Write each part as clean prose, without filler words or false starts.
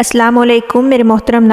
السلام علیکم میرے محترم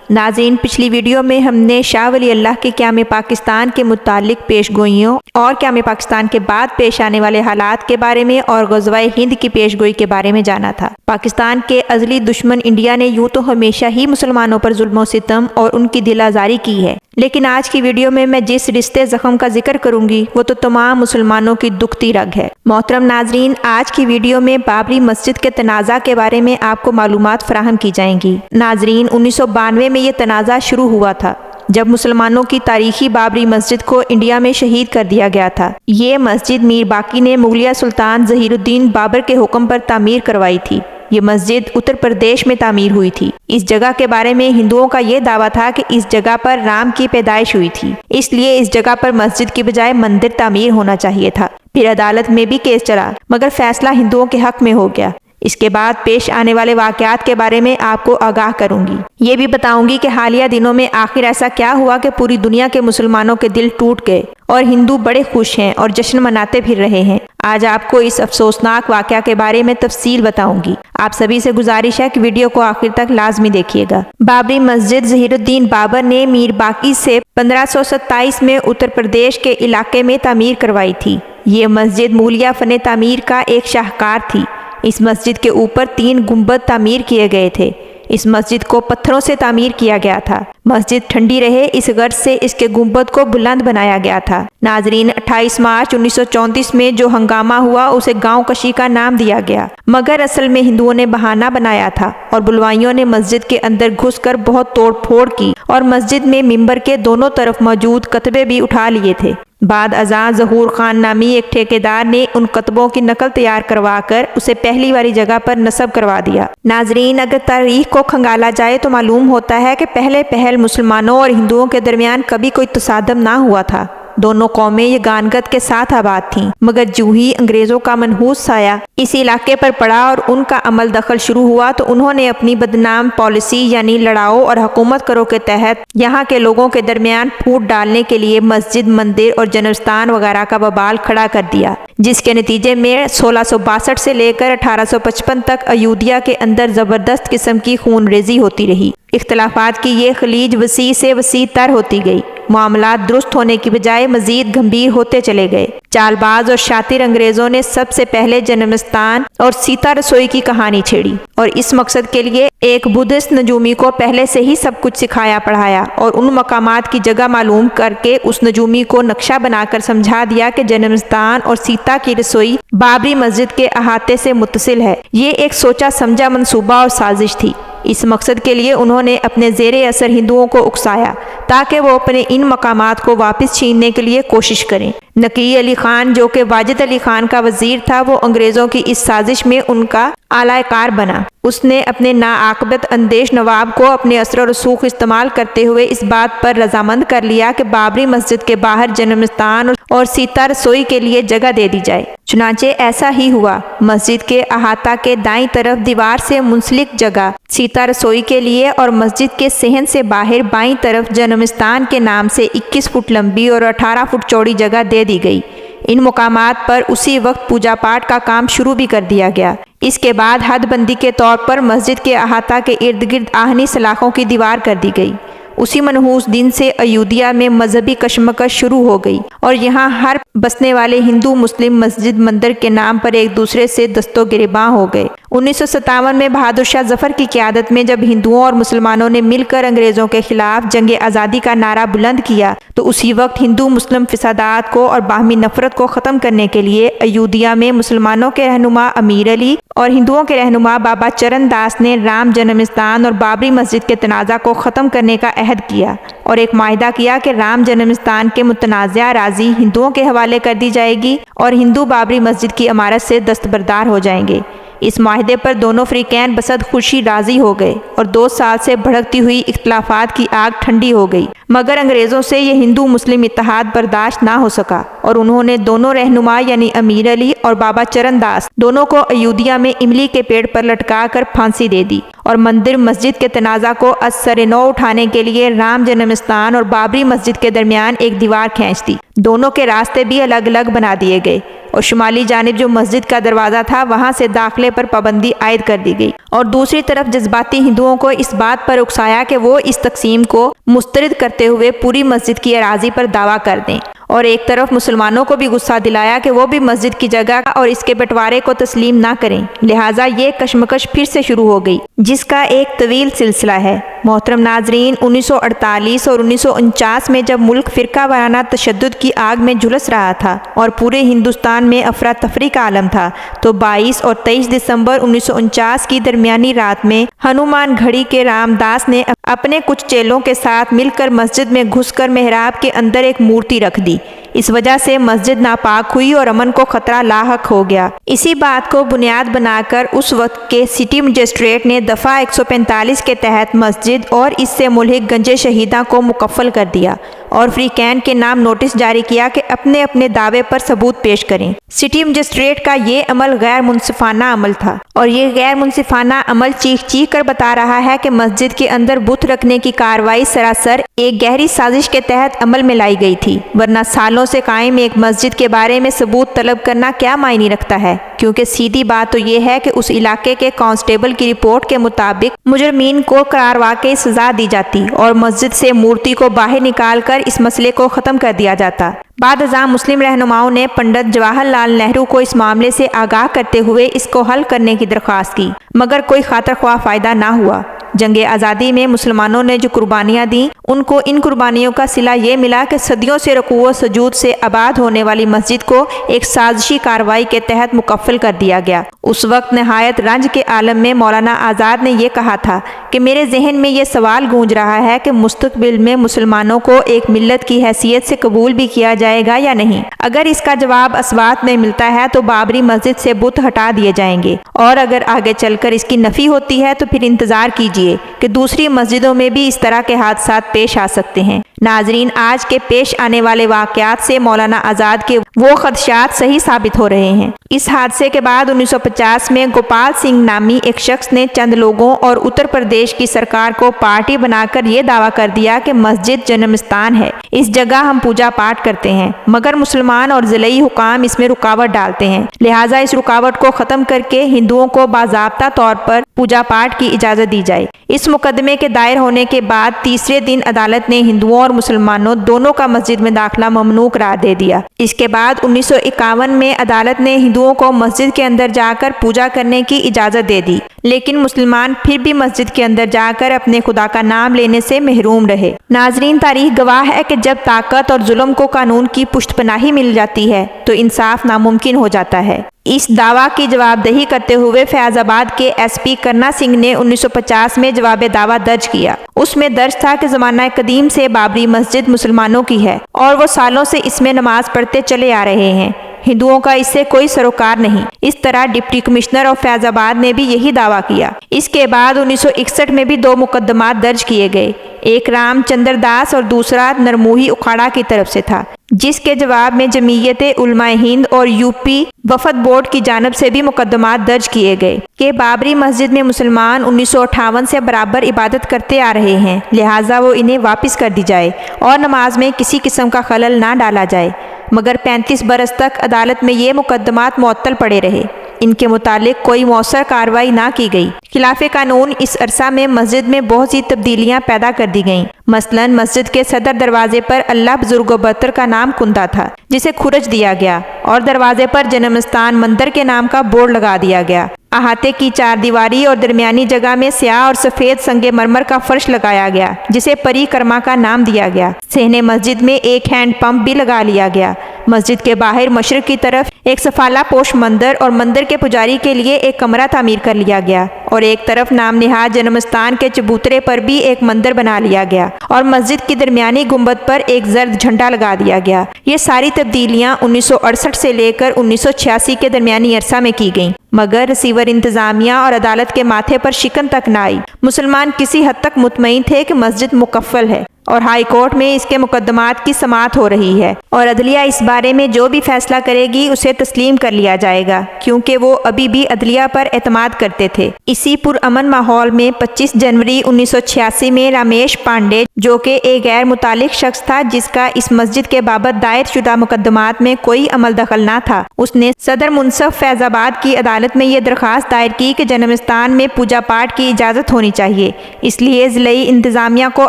ناظرین، پچھلی ویڈیو میں ہم نے شاہ ولی اللہ کے قیام پاکستان کے متعلق پیش گوئیوں اور قیام پاکستان کے بعد پیش آنے والے حالات کے بارے میں اور غزوہ ہند کی پیش گوئی کے بارے میں جانا تھا۔ پاکستان کے ازلی دشمن انڈیا نے یوں تو ہمیشہ ہی مسلمانوں پر ظلم و ستم اور ان کی دل آزاری کی ہے، لیکن آج کی ویڈیو میں جس رشتے زخم کا ذکر کروں گی وہ تو تمام مسلمانوں کی دکھتی رگ ہے۔ محترم ناظرین، آج کی ویڈیو میں بابری مسجد کے تنازع کے بارے میں آپ کو معلومات فراہم کی جائیں گی۔ ناظرین، 1992 میں یہ تنازع شروع ہوا تھا جب مسلمانوں کی تاریخی بابری مسجد کو انڈیا میں شہید کر دیا گیا تھا۔ یہ مسجد میر باقی نے مغلیہ سلطان ظہیر الدین بابر کے حکم پر تعمیر کروائی تھی۔ یہ مسجد اتر پردیش میں تعمیر ہوئی تھی۔ اس جگہ کے بارے میں ہندوؤں کا یہ دعویٰ تھا کہ اس جگہ پر رام کی پیدائش ہوئی تھی، اس لیے اس جگہ پر مسجد کی بجائے مندر تعمیر ہونا چاہیے تھا۔ پھر عدالت میں بھی کیس چلا مگر فیصلہ ہندوؤں کے حق میں ہو گیا۔ اس کے بعد پیش آنے والے واقعات کے بارے میں آپ کو آگاہ کروں گی۔ یہ بھی بتاؤں گی کہ حالیہ دنوں میں آخر ایسا کیا ہوا کہ پوری دنیا کے مسلمانوں کے دل ٹوٹ گئے اور ہندو بڑے خوش ہیں اور جشن مناتے پھر رہے ہیں۔ آج آپ کو اس افسوسناک واقعہ کے بارے میں تفصیل بتاؤں گی۔ آپ سبھی سے گزارش ہے کہ ویڈیو کو آخر تک لازمی دیکھیے گا۔ بابری مسجد ظہیر الدین بابر نے میر باقی سے 1527 میں اتر پردیش کے علاقے میں تعمیر کروائی تھی۔ یہ مسجد مغلیہ فن تعمیر کا ایک شاہکار تھی۔ اس مسجد کے اوپر 3 گنبد تعمیر کیے گئے تھے۔ اس مسجد کو پتھروں سے تعمیر کیا گیا تھا۔ مسجد ٹھنڈی رہے اس غرض سے اس کے گنبد کو بلند بنایا گیا تھا۔ ناظرین، 28 مارچ 1934 میں جو ہنگامہ ہوا اسے گاؤں کشی کا نام دیا گیا، مگر اصل میں ہندوؤں نے بہانہ بنایا تھا اور بلوائیوں نے مسجد کے اندر گھس کر بہت توڑ پھوڑ کی اور مسجد میں ممبر کے دونوں طرف موجود کتبے بھی اٹھا لیے تھے۔ بعد ازاں ظہور خان نامی ایک ٹھیکیدار نے ان کتبوں کی نقل تیار کروا کر اسے پہلی والی جگہ پر نصب کروا دیا۔ ناظرین، اگر تاریخ کو کھنگالا جائے تو معلوم ہوتا ہے کہ پہلے مسلمانوں اور ہندوؤں کے درمیان کبھی کوئی تصادم نہ ہوا تھا۔ دونوں قومیں یہ گانگت کے ساتھ آباد تھیں، مگر جو ہی انگریزوں کا منحوس سایہ اس علاقے پر پڑا اور ان کا عمل دخل شروع ہوا تو انہوں نے اپنی بدنام پالیسی یعنی لڑاؤ اور حکومت کرو کے تحت یہاں کے لوگوں کے درمیان پھوٹ ڈالنے کے لیے مسجد، مندر اور جنمستان وغیرہ کا وبال کھڑا کر دیا، جس کے نتیجے میں 1662 سے لے کر 1855 تک ایودھیا کے اندر زبردست قسم کی خون ریزی ہوتی رہی۔ اختلافات کی یہ خلیج وسیع سے وسیع تر ہوتی گئی۔ معاملات درست ہونے کی بجائے مزید گمبھیر ہوتے چلے گئے۔ چال باز اور شاطر انگریزوں نے سب سے پہلے جنمستان اور سیتا رسوئی کی کہانی چھیڑی اور اس مقصد کے لیے ایک بدھسٹ نجومی کو پہلے سے ہی سب کچھ سکھایا پڑھایا اور ان مقامات کی جگہ معلوم کر کے اس نجومی کو نقشہ بنا کر سمجھا دیا کہ جنمستان اور سیتا کی رسوئی بابری مسجد کے احاطے سے متصل ہے۔ یہ ایک سوچا سمجھا منصوبہ اور سازش تھی۔ اس مقصد کے لیے انہوں نے اپنے زیر اثر ہندوؤں کو اکسایا تاکہ وہ اپنے ان مقامات کو واپس چھیننے کے لیے کوشش کریں۔ نقی علی خان جو کہ واجد علی خان کا وزیر تھا، وہ انگریزوں کی اس سازش میں ان کا اعلی کار بنا۔ اس نے اپنے ناعاقبت اندیش نواب کو اپنے اثر و رسوخ استعمال کرتے ہوئے اس بات پر رضامند کر لیا کہ بابری مسجد کے باہر جنمستان اور سیتا رسوئی کے لیے جگہ دے دی جائے۔ چنانچہ ایسا ہی ہوا۔ مسجد کے احاطہ کے دائیں طرف دیوار سے منسلک جگہ سیتا رسوئی کے لیے اور مسجد کے صحن سے باہر بائیں طرف جنمستان کے نام سے 21 فٹ لمبی اور 18 فٹ چوڑی جگہ دے دی گئی۔ ان مقامات پر اسی وقت پوجا پاٹ کا کام شروع بھی کر دیا گیا۔ اس کے بعد حد بندی کے طور پر مسجد کے احاطہ کے ارد گرد آہنی سلاخوں کی دیوار کر دی گئی۔ اسی منحوس دن سے ایودھیا میں مذہبی کشمکش شروع ہو گئی اور یہاں ہر بسنے والے ہندو مسلم مسجد مندر کے نام پر ایک دوسرے سے دست و گریباں ہو گئے۔ 1957 میں بہادر شاہ ظفر کی قیادت میں جب ہندوؤں اور مسلمانوں نے مل کر انگریزوں کے خلاف جنگ آزادی کا نعرہ بلند کیا تو اسی وقت ہندو مسلم فسادات کو اور باہمی نفرت کو ختم کرنے کے لیے ایودھیا میں مسلمانوں کے رہنما امیر علی اور ہندوؤں کے رہنما بابا چرن داس نے رام جنمستان اور بابری مسجد کے تنازع کو ختم کرنے کا عہد کیا اور ایک معاہدہ کیا کہ رام جنمستان کے متنازع اراضی ہندوؤں کے حوالے کر دی جائے گی اور ہندو بابری مسجد کی عمارت سے دستبردار ہو جائیں گے۔ اس معاہدے پر دونوں فریقین بصد خوشی راضی ہو گئے اور 2 سال سے بھڑکتی ہوئی اختلافات کی آگ ٹھنڈی ہو گئی، مگر انگریزوں سے یہ ہندو مسلم اتحاد برداشت نہ ہو سکا اور انہوں نے دونوں رہنما یعنی امیر علی اور بابا چرن داس دونوں کو ایودھیا میں املی کے پیڑ پر لٹکا کر پھانسی دے دی اور مندر مسجد کے تنازع کو از سر نو اٹھانے کے لیے رام جنمستان اور بابری مسجد کے درمیان ایک دیوار کھینچ دی۔ دونوں کے راستے بھی الگ الگ بنا دیے گئے۔ اور شمالی جانب جو مسجد کا دروازہ تھا وہاں سے داخلے پر پابندی عائد کر دی گئی، اور دوسری طرف جذباتی ہندوؤں کو اس بات پر اکسایا کہ وہ اس تقسیم کو مسترد کرتے ہوئے پوری مسجد کی اراضی پر دعویٰ کر دیں، اور ایک طرف مسلمانوں کو بھی غصہ دلایا کہ وہ بھی مسجد کی جگہ اور اس کے بٹوارے کو تسلیم نہ کریں۔ لہٰذا یہ کشمکش پھر سے شروع ہو گئی، جس کا ایک طویل سلسلہ ہے۔ محترم ناظرین، 1948 اور 1949 میں جب ملک فرقہ وارانہ تشدد کی آگ میں جھلس رہا تھا اور پورے ہندوستان میں افراتفری کا عالم تھا، تو 22 اور 23 دسمبر 1949 کی درمیانی رات میں ہنومان گھڑی کے رام داس نے اپنے کچھ چیلوں کے ساتھ مل کر مسجد میں گھس کر محراب کے اندر ایک مورتی رکھ دی۔ اس وجہ سے مسجد ناپاک ہوئی اور امن کو خطرہ لاحق ہو گیا۔ اسی بات کو بنیاد بنا کر اس وقت کے سٹی مجسٹریٹ نے دفعہ 145 کے تحت مسجد اور اس سے ملحق گنج شہیداں کو مکفل کر دیا اور فریقین کے نام نوٹس جاری کیا کہ اپنے اپنے دعوے پر ثبوت پیش کریں۔ سٹی مجسٹریٹ کا یہ عمل غیر منصفانہ عمل تھا، اور یہ غیر منصفانہ عمل چیخ چیخ کر بتا رہا ہے کہ مسجد کے اندر بت رکھنے کی کارروائی سراسر ایک گہری سازش کے تحت عمل میں لائی گئی تھی، ورنہ سالوں سے قائم ایک مسجد کے بارے میں ثبوت طلب کرنا کیا معنی رکھتا ہے، کیونکہ سیدھی بات تو یہ ہے کہ اس علاقے کے کانسٹیبل کی رپورٹ کے مطابق مجرمین کو قرار واقعی سزا دی جاتی اور مسجد سے مورتی کو باہر نکال کر اس مسئلے کو ختم کر دیا جاتا۔ بعد ازاں مسلم رہنماؤں نے پنڈت جواہر لال نہرو کو اس معاملے سے آگاہ کرتے ہوئے اس کو حل کرنے کی درخواست کی، مگر کوئی خاطر خواہ فائدہ نہ ہوا۔ جنگ آزادی میں مسلمانوں نے جو قربانیاں دیں، ان کو ان قربانیوں کا صلہ یہ ملا کہ صدیوں سے رکوع و سجود سے آباد ہونے والی مسجد کو ایک سازشی کارروائی کے تحت مکفل کر دیا گیا۔ اس وقت نہایت رنج کے عالم میں مولانا آزاد نے یہ کہا تھا کہ میرے ذہن میں یہ سوال گونج رہا ہے کہ مستقبل میں مسلمانوں کو ایک ملت کی حیثیت سے قبول بھی کیا جائے گا یا نہیں۔ اگر اس کا جواب اسوات میں ملتا ہے تو بابری مسجد سے بت ہٹا دیے جائیں گے، اور اگر آگے چل کر اس کی نفی ہوتی ہے تو پھر انتظار کیجیے کہ دوسری مسجدوں میں بھی اس طرح کے حادثات پیش آ سکتے ہیں۔ ناظرین، آج کے پیش آنے والے واقعات سے مولانا آزاد کے وہ خدشات صحیح ثابت ہو رہے ہیں۔ اس حادثے کے بعد 1950 میں گوپال سنگھ نامی ایک شخص نے چند لوگوں اور اتر پردیش کی سرکار کو پارٹی بنا کر یہ دعویٰ کر دیا کہ مسجد جنمستان ہے، اس جگہ ہم پوجا پاٹ کرتے ہیں، مگر مسلمان اور ضلعی حکام اس میں رکاوٹ ڈالتے ہیں، لہٰذا اس رکاوٹ کو ختم کر کے ہندوؤں کو باضابطہ طور پر پوجا پاٹ کی اجازت دی جائے۔ اس مقدمے کے دائر ہونے کے بعد تیسرے دن عدالت نے ہندوؤں اور مسلمانوں دونوں کا مسجد میں داخلہ ممنوع قرار دے دیا۔ اس کے بعد 1951 میں عدالت نے ہندوؤں کو مسجد کے اندر جا کر پوجا کرنے کی اجازت دے دی، لیکن مسلمان پھر بھی مسجد کے اندر جا کر اپنے خدا کا نام لینے سے محروم رہے۔ ناظرین، تاریخ گواہ ہے کہ جب طاقت اور ظلم کو قانون کی پشت پناہی مل جاتی ہے تو انصاف ناممکن ہو جاتا ہے۔ اس دعویٰ کی جواب دہی کرتے ہوئے فیاض آباد کے ایس پی کرنا سنگھ نے 1950 میں جواب دعویٰ درج کیا۔ اس میں درج تھا کہ زمانہ قدیم سے بابری مسجد مسلمانوں کی ہے اور وہ سالوں سے اس میں نماز پڑھتے چلے آ رہے ہیں، ہندوؤں کا اس سے کوئی سروکار نہیں۔ اس طرح ڈپٹی کمشنر آف فیاض آباد نے بھی یہی دعویٰ کیا۔ اس کے بعد 1961 میں بھی 2 مقدمات درج کیے گئے، ایک رام چندر داس اور دوسرا نرموہی اکھاڑا کی طرف سے تھا، جس کے جواب میں جمعیت علماء ہند اور یوپی وفد بورڈ کی جانب سے بھی مقدمات درج کیے گئے کہ بابری مسجد میں مسلمان 1958 سے برابر عبادت کرتے آ رہے ہیں، لہٰذا وہ انہیں واپس کر دی جائے اور نماز میں کسی قسم کا خلل نہ ڈالا جائے، مگر 35 برس تک عدالت میں یہ مقدمات معطل پڑے رہے۔ ان کے متعلق کوئی مؤثر کارروائی نہ کی گئی۔ خلاف قانون اس عرصہ میں مسجد میں بہت سی تبدیلیاں پیدا کر دی گئیں۔ مثلا مسجد کے صدر دروازے پر اللہ بزرگ و برتر کا نام کندہ تھا، جسے کھرچ دیا گیا، اور دروازے پر جنمستان مندر کے نام کا بورڈ لگا دیا گیا۔ احاطے کی 4 دیواری اور درمیانی جگہ میں سیاہ اور سفید سنگ مرمر کا فرش لگایا گیا، جسے پری کرما کا نام دیا گیا۔ صحن مسجد میں ایک ہینڈ پمپ بھی لگا لیا گیا۔ مسجد کے باہر مشرق کی طرف ایک سفالہ پوش مندر اور مندر کے پجاری کے لیے ایک کمرہ تعمیر کر لیا گیا، اور ایک طرف نام نہاد جنمستان کے چبوترے پر بھی ایک مندر بنا لیا گیا، اور مسجد کی درمیانی گنبد پر ایک زرد جھنڈا لگا دیا گیا۔ یہ ساری تبدیلیاں 1968 سے لے کر 1986 کے درمیانی عرصہ میں کی گئیں، مگر ریسیور انتظامیہ اور عدالت کے ماتھے پر شکن تک نہ آئی۔ مسلمان کسی حد تک مطمئن تھے کہ مسجد مکفل ہے۔ اور ہائی کورٹ میں اس کے مقدمات کی سماعت ہو رہی ہے اور عدلیہ اس بارے میں جو بھی فیصلہ کرے گی اسے تسلیم کر لیا جائے گا، کیونکہ وہ ابھی بھی عدلیہ پر اعتماد کرتے تھے۔ اسی پرامن ماحول میں 25 جنوری 1986 میں رمیش پانڈے، جو کہ ایک غیر متعلق شخص تھا جس کا اس مسجد کے بابت دائر شدہ مقدمات میں کوئی عمل دخل نہ تھا، اس نے صدر منصف فیض آباد کی عدالت میں یہ درخواست دائر کی کہ جنم استان میں پوجا پاٹ کی اجازت ہونی چاہیے، اس لیے ضلعی انتظامیہ کو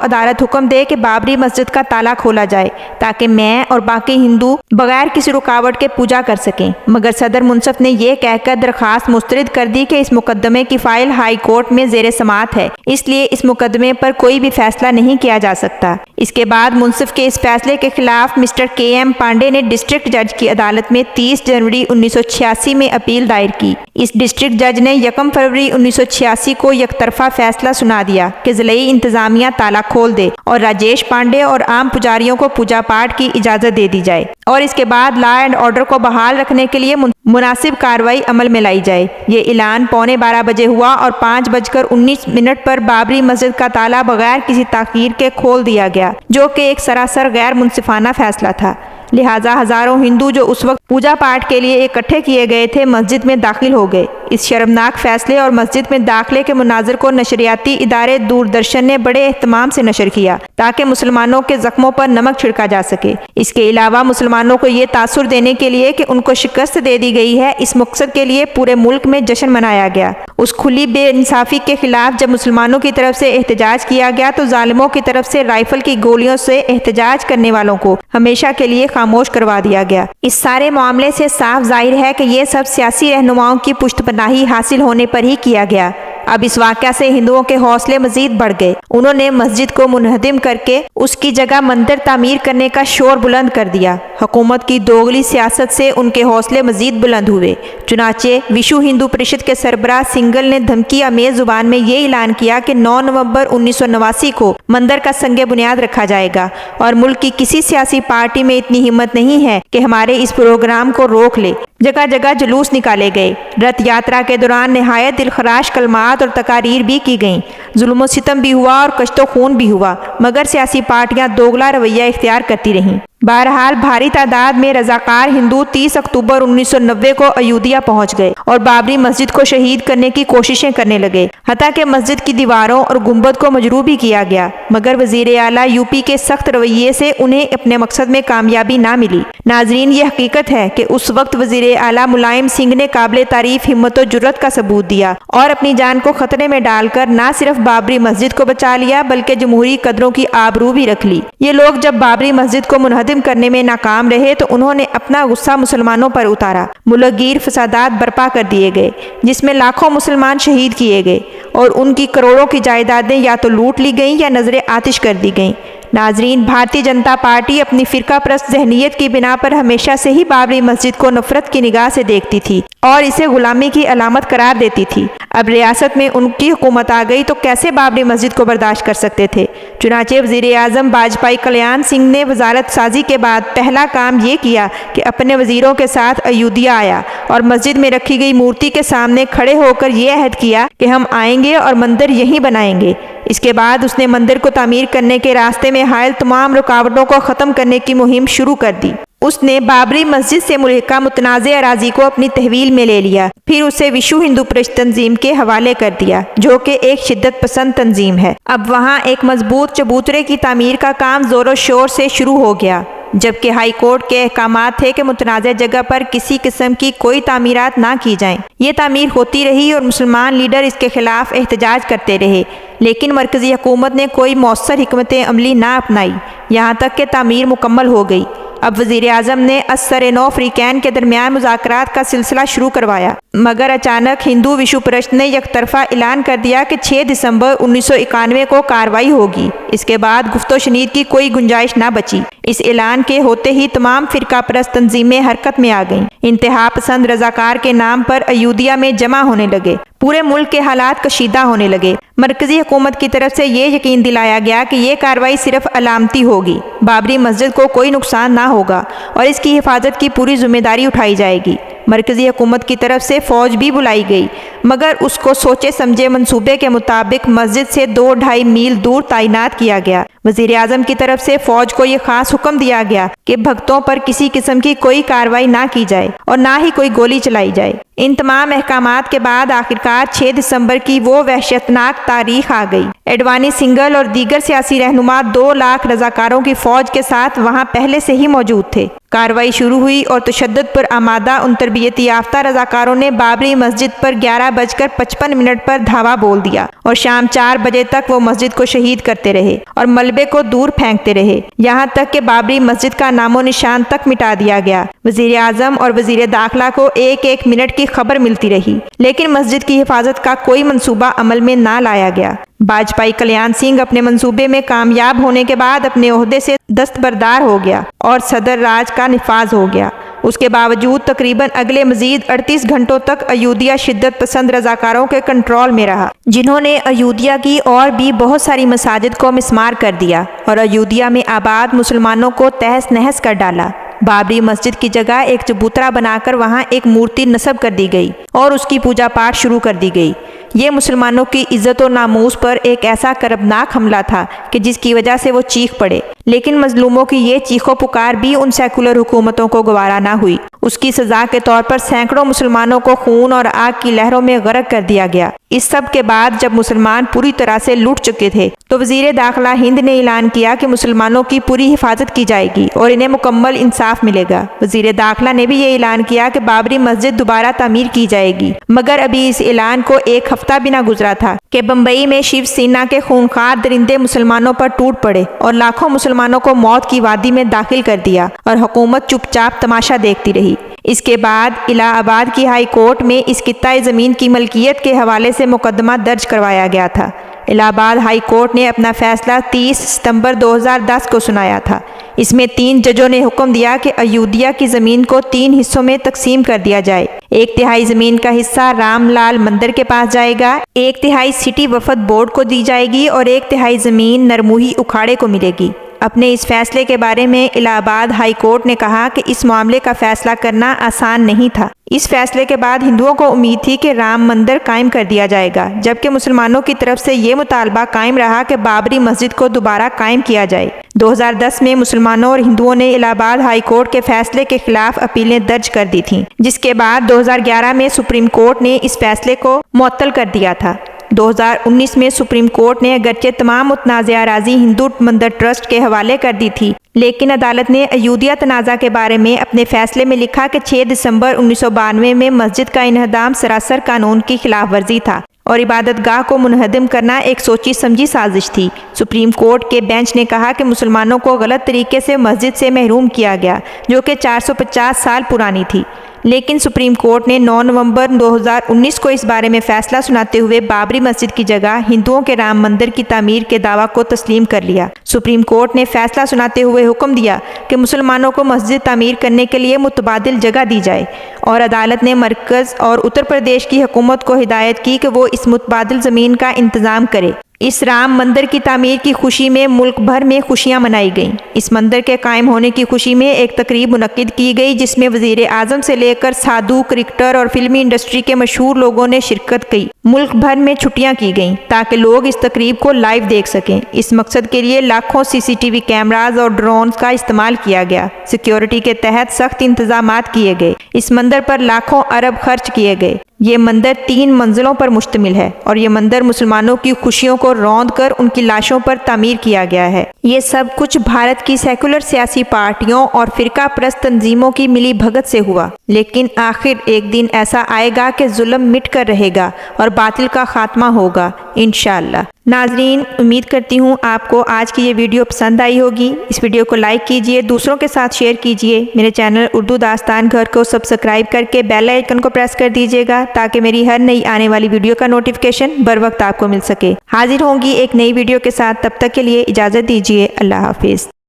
عدالت حکم دے کہ بابری مسجد کا تالا کھولا جائے تاکہ میں اور باقی ہندو بغیر کسی رکاوٹ کے پوجا کر سکیں، مگر صدر منصف نے یہ کہہ کر درخواست مسترد کر دی کہ اس مقدمے کی فائل ہائی کورٹ میں زیر سماعت ہے، اس لیے اس مقدمے پر کوئی بھی فیصلہ نہیں کیا جا سکتا۔ اس کے بعد منصف کے اس فیصلے کے خلاف مسٹر کے ایم پانڈے نے ڈسٹرکٹ جج کی عدالت میں 30 جنوری 1986 میں اپیل دائر کی۔ اس ڈسٹرکٹ جج نے 1 فروری 1986 کو یک طرفہ فیصلہ سنا دیا کہ ضلعی انتظامیہ تالا کھول دے اور راجیش پانڈے اور عام پجاریوں کو پوجا پاٹ کی اجازت دے دی جائے، اور اس کے بعد لا اینڈ آرڈر کو بحال رکھنے کے لیے مناسب کارروائی عمل میں لائی جائے۔ یہ اعلان 11:15 بجے ہوا اور 5:19 پر بابری مسجد کا تالا بغیر کسی تاخیر کے کھول دیا گیا، جو کہ ایک سراسر غیر منصفانہ فیصلہ تھا۔ لہٰذا ہزاروں ہندو جو اس وقت پوجا پاٹ کے لیے اکٹھے کیے گئے تھے مسجد میں داخل ہو گئے۔ اس شرمناک فیصلے اور مسجد میں داخلے کے مناظر کو نشریاتی ادارے دوردرشن نے بڑے اہتمام سے نشر کیا تاکہ مسلمانوں کے زخموں پر نمک چھڑکا جا سکے۔ اس کے علاوہ مسلمانوں کو یہ تاثر دینے کے لیے کہ ان کو شکست دے دی گئی ہے، اس مقصد کے لیے پورے ملک میں جشن منایا گیا۔ اس کھلی بے انصافی کے خلاف جب مسلمانوں کی طرف سے احتجاج کیا گیا تو ظالموں کی طرف سے رائفل کی گولیوں سے احتجاج کرنے والوں کو ہمیشہ کے لیے خاموش کروا دیا گیا۔ اس سارے معاملے سے صاف ظاہر ہے کہ یہ سب سیاسی رہنماؤں کی پشت پناہی حاصل ہونے پر ہی کیا گیا۔ اب اس واقعہ سے ہندوؤں کے حوصلے مزید بڑھ گئے۔ انہوں نے مسجد کو منہدم کر کے اس کی جگہ مندر تعمیر کرنے کا شور بلند کر دیا۔ حکومت کی دوغلی سیاست سے ان کے حوصلے مزید بلند ہوئے۔ چنانچہ وشو ہندو پریشد کے سربراہ سنگل نے دھمکی آمیز زبان میں یہ اعلان کیا کہ 9 نومبر 1989 کو مندر کا سنگ بنیاد رکھا جائے گا، اور ملک کی کسی سیاسی پارٹی میں اتنی ہمت نہیں ہے کہ ہمارے اس پروگرام کو روک لے۔ جگہ جگہ جلوس نکالے گئے۔ رتھ یاترا کے دوران نہایت دلخراش کلمات اور تقاریر بھی کی گئیں۔ ظلم و ستم بھی ہوا اور کشت و خون بھی ہوا، مگر سیاسی پارٹیاں دوگلا رویہ اختیار کرتی رہیں۔ بہرحال بھاری تعداد میں رضاکار ہندو 30 اکتوبر 1990 کو ایودھیا پہنچ گئے اور بابری مسجد کو شہید کرنے کی کوششیں کرنے لگے، حتیٰ کہ مسجد کی دیواروں اور گنبد کو مجروح بھی کیا گیا، مگر وزیر اعلیٰ یو پی کے سخت رویے سے انہیں اپنے مقصد میں کامیابی نہ ملی۔ ناظرین، یہ حقیقت ہے کہ اس وقت وزیر اعلیٰ ملائم سنگھ نے قابل تعریف ہمت و جرأت کا ثبوت دیا اور اپنی جان کو خطرے میں ڈال کر نہ صرف بابری مسجد کو بچا لیا بلکہ جمہوری قدروں کی آبرو بھی رکھ لی۔ یہ لوگ جب بابری مسجد کو منہدم کرنے میں ناکام رہے تو انہوں نے اپنا غصہ مسلمانوں پر اتارا۔ ملک گیر فسادات برپا کر دیے گئے جس میں لاکھوں مسلمان شہید کیے گئے اور ان کی کروڑوں کی جائیدادیں یا تو لوٹ لی گئیں یا نظر آتش کر دی گئیں۔ ناظرین، بھارتیہ جنتا پارٹی اپنی فرقہ پرست ذہنیت کی بنا پر ہمیشہ سے ہی بابری مسجد کو نفرت کی نگاہ سے دیکھتی تھی اور اسے غلامی کی علامت قرار دیتی تھی۔ اب ریاست میں ان کی حکومت آ گئی تو کیسے بابری مسجد کو برداشت کر سکتے تھے؟ چنانچہ وزیر اعظم واجپئی کلیان سنگھ نے وزارت سازی کے بعد پہلا کام یہ کیا کہ اپنے وزیروں کے ساتھ ایودھیا آیا اور مسجد میں رکھی گئی مورتی کے سامنے کھڑے ہو کر یہ عہد کیا کہ ہم آئیں گے اور مندر یہیں بنائیں گے۔ اس کے بعد اس نے مندر کو تعمیر کرنے کے راستے میں حائل تمام رکاوٹوں کو ختم کرنے کی مہم شروع کر دی۔ اس نے بابری مسجد سے ملحقہ متنازع اراضی کو اپنی تحویل میں لے لیا، پھر اسے وشو ہندو پریشد تنظیم کے حوالے کر دیا جو کہ ایک شدت پسند تنظیم ہے۔ اب وہاں ایک مضبوط چبوترے کی تعمیر کا کام زور و شور سے شروع ہو گیا، جبکہ ہائی کورٹ کے احکامات تھے کہ متنازع جگہ پر کسی قسم کی کوئی تعمیرات نہ کی جائیں۔ یہ تعمیر ہوتی رہی اور مسلمان لیڈر اس کے خلاف احتجاج کرتے رہے، لیکن مرکزی حکومت نے کوئی مؤثر حکمت عملی نہ اپنائی، یہاں تک کہ تعمیر مکمل ہو گئی۔ اب وزیر اعظم نے اثر نو فریقین کے درمیان مذاکرات کا سلسلہ شروع کروایا، مگر اچانک ہندو وشو پرشد نے یک طرفہ اعلان کر دیا کہ 6 دسمبر 1991 کو کارروائی ہوگی۔ اس کے بعد گفت و شنید کی کوئی گنجائش نہ بچی۔ اس اعلان کے ہوتے ہی تمام فرقہ پرست تنظیمیں حرکت میں آ گئیں۔ انتہا پسند رضاکار کے نام پر ایودھیا میں جمع ہونے لگے۔ پورے ملک کے حالات کشیدہ ہونے لگے۔ مرکزی حکومت کی طرف سے یہ یقین دلایا گیا کہ یہ کارروائی صرف علامتی ہوگی، بابری مسجد کو کوئی نقصان نہ ہوگا اور اس کی حفاظت کی پوری ذمہ داری اٹھائی جائے گی۔ مرکزی حکومت کی طرف سے فوج بھی بلائی گئی، مگر اس کو سوچے سمجھے منصوبے کے مطابق مسجد سے 2-2.5 میل دور تعینات کیا گیا۔ وزیر اعظم کی طرف سے فوج کو یہ خاص حکم دیا گیا کہ بھگتوں پر کسی قسم کی کوئی کارروائی نہ کی جائے اور نہ ہی کوئی گولی چلائی جائے۔ ان تمام احکامات کے بعد آخرکار 6 دسمبر کی وہ وحشتناک تاریخ آ گئی۔ اڈوانی سنگھل اور دیگر سیاسی رہنما 2 لاکھ رضاکاروں کی فوج کے ساتھ وہاں پہلے سے ہی موجود تھے۔ کارروائی شروع ہوئی اور تشدد پر آمادہ ان تربیت یافتہ رضاکاروں نے بابری مسجد پر 11:55 پر دھاوا بول دیا اور شام 4 بجے تک وہ مسجد کو شہید کرتے رہے اور ملبے کو دور پھینکتے رہے، یہاں تک کہ بابری مسجد کا نام و نشان تک مٹا دیا گیا۔ وزیر اعظم اور وزیر داخلہ کو 1-1 منٹ کی خبر ملتی رہی، لیکن مسجد کی حفاظت کا کوئی منصوبہ عمل میں نہ لایا گیا۔ باجپائی کلیان سنگھ اپنے منصوبے میں کامیاب ہونے کے بعد اپنے عہدے سے دستبردار ہو گیا اور صدر راج کا نفاذ ہو گیا۔ اس کے باوجود تقریباً اگلے مزید 38 گھنٹوں تک ایودھیا شدت پسند رضاکاروں کے کنٹرول میں رہا، جنہوں نے ایودھیا کی اور بھی بہت ساری مساجد کو مسمار کر دیا اور ایودھیا میں آباد مسلمانوں کو تہس نہس کر ڈالا۔ بابری مسجد کی جگہ ایک چبوترا بنا کر وہاں ایک مورتی نصب کر دی گئی اور اس کی پوجا پاٹ شروع کر دی گئی۔ یہ مسلمانوں کی عزت و ناموس پر ایک ایسا کربناک حملہ تھا کہ جس کی وجہ سے وہ چیخ پڑے، لیکن مظلوموں کی یہ چیخ و پکار بھی ان سیکولر حکومتوں کو گوارا نہ ہوئی۔ اس کی سزا کے طور پر سینکڑوں مسلمانوں کو خون اور آگ کی لہروں میں غرق کر دیا گیا۔ اس سب کے بعد جب مسلمان پوری طرح سے لوٹ چکے تھے تو وزیر داخلہ ہند نے اعلان کیا کہ مسلمانوں کی پوری حفاظت کی جائے گی اور انہیں مکمل انصاف ملے گا۔ وزیر داخلہ نے بھی یہ اعلان کیا کہ بابری مسجد دوبارہ تعمیر کی جائے گی، مگر ابھی اس اعلان کو 1 ہفتہ بھی نہ گزرا تھا کہ بمبئی میں شیو سینا کے خونخوار درندے مسلمانوں پر ٹوٹ پڑے اور لاکھوں مسلمانوں کو موت کی وادی میں داخل کر دیا اور حکومت چپ چاپ تماشا دیکھتی رہی۔ اس کے بعد الہ آباد کی ہائی کورٹ میں اس خطۂ زمین کی ملکیت کے حوالے سے مقدمہ درج کروایا گیا تھا۔ الہ آباد ہائی کورٹ نے اپنا فیصلہ 30 ستمبر 2010 کو سنایا تھا۔ اس میں 3 ججوں نے حکم دیا کہ ایودھیا کی زمین کو 3 حصوں میں تقسیم کر دیا جائے۔ 1/3 زمین کا حصہ رام لال مندر کے پاس جائے گا، 1/3 سٹی وقف بورڈ کو دی جائے گی اور 1/3 زمین نرموہی اکھاڑے کو ملے گی۔ اپنے اس فیصلے کے بارے میں الہ آباد ہائی کورٹ نے کہا کہ اس معاملے کا فیصلہ کرنا آسان نہیں تھا۔ اس فیصلے کے بعد ہندوؤں کو امید تھی کہ رام مندر قائم کر دیا جائے گا، جبکہ مسلمانوں کی طرف سے یہ مطالبہ قائم رہا کہ بابری مسجد کو دوبارہ قائم کیا جائے۔ 2010 میں مسلمانوں اور ہندوؤں نے الہ آباد ہائی کورٹ کے فیصلے کے خلاف اپیلیں درج کر دی تھیں، جس کے بعد 2011 میں سپریم کورٹ نے اس فیصلے کو معطل کر دیا تھا۔ 2019 میں سپریم کورٹ نے اگرچہ تمام متنازع اراضی ہندو مندر ٹرسٹ کے حوالے کر دی تھی، لیکن عدالت نے ایودھیا تنازع کے بارے میں اپنے فیصلے میں لکھا کہ 6 دسمبر 1992 میں مسجد کا انہدام سراسر قانون کی خلاف ورزی تھا اور عبادت گاہ کو منہدم کرنا ایک سوچی سمجھی سازش تھی۔ سپریم کورٹ کے بینچ نے کہا کہ مسلمانوں کو غلط طریقے سے مسجد سے محروم کیا گیا، جو کہ 450 سال پرانی تھی، لیکن سپریم کورٹ نے 9 نومبر 2019 کو اس بارے میں فیصلہ سناتے ہوئے بابری مسجد کی جگہ ہندوؤں کے رام مندر کی تعمیر کے دعویٰ کو تسلیم کر لیا۔ سپریم کورٹ نے فیصلہ سناتے ہوئے حکم دیا کہ مسلمانوں کو مسجد تعمیر کرنے کے لیے متبادل جگہ دی جائے اور عدالت نے مرکز اور اتر پردیش کی حکومت کو ہدایت کی کہ وہ اس متبادل زمین کا انتظام کرے۔ اس رام مندر کی تعمیر کی خوشی میں ملک بھر میں خوشیاں منائی گئیں۔ اس مندر کے قائم ہونے کی خوشی میں ایک تقریب منعقد کی گئی جس میں وزیر اعظم سے لے کر سادھو، کرکٹر اور فلمی انڈسٹری کے مشہور لوگوں نے شرکت کی۔ ملک بھر میں چھٹیاں کی گئیں تاکہ لوگ اس تقریب کو لائیو دیکھ سکیں۔ اس مقصد کے لیے لاکھوں CCTV کیمراز اور ڈرونز کا استعمال کیا گیا۔ سیکیورٹی کے تحت سخت انتظامات کیے گئے۔ اس مندر پر لاکھوں ارب خرچ کیے گئے۔ یہ مندر 3 منزلوں پر مشتمل ہے اور یہ مندر مسلمانوں کی خوشیوں کو روند کر ان کی لاشوں پر تعمیر کیا گیا ہے۔ یہ سب کچھ بھارت کی سیکولر سیاسی پارٹیوں اور فرقہ پرست تنظیموں کی ملی بھگت سے ہوا، لیکن آخر ایک دن ایسا آئے گا کہ ظلم مٹ کر رہے گا اور باطل کا خاتمہ ہوگا انشاءاللہ۔ ناظرین، امید کرتی ہوں آپ کو آج کی یہ ویڈیو پسند آئی ہوگی۔ اس ویڈیو کو لائک کیجئے، دوسروں کے ساتھ شیئر کیجئے۔ میرے چینل اردو داستان گھر کو سبسکرائب کر کے بیل آئیکن کو پریس کر دیجئے گا تاکہ میری ہر نئی آنے والی ویڈیو کا نوٹیفیکیشن بر وقت آپ کو مل سکے۔ حاضر ہوں گی ایک نئی ویڈیو کے ساتھ، تب تک کے لیے اجازت دیجیے۔ اللہ حافظ۔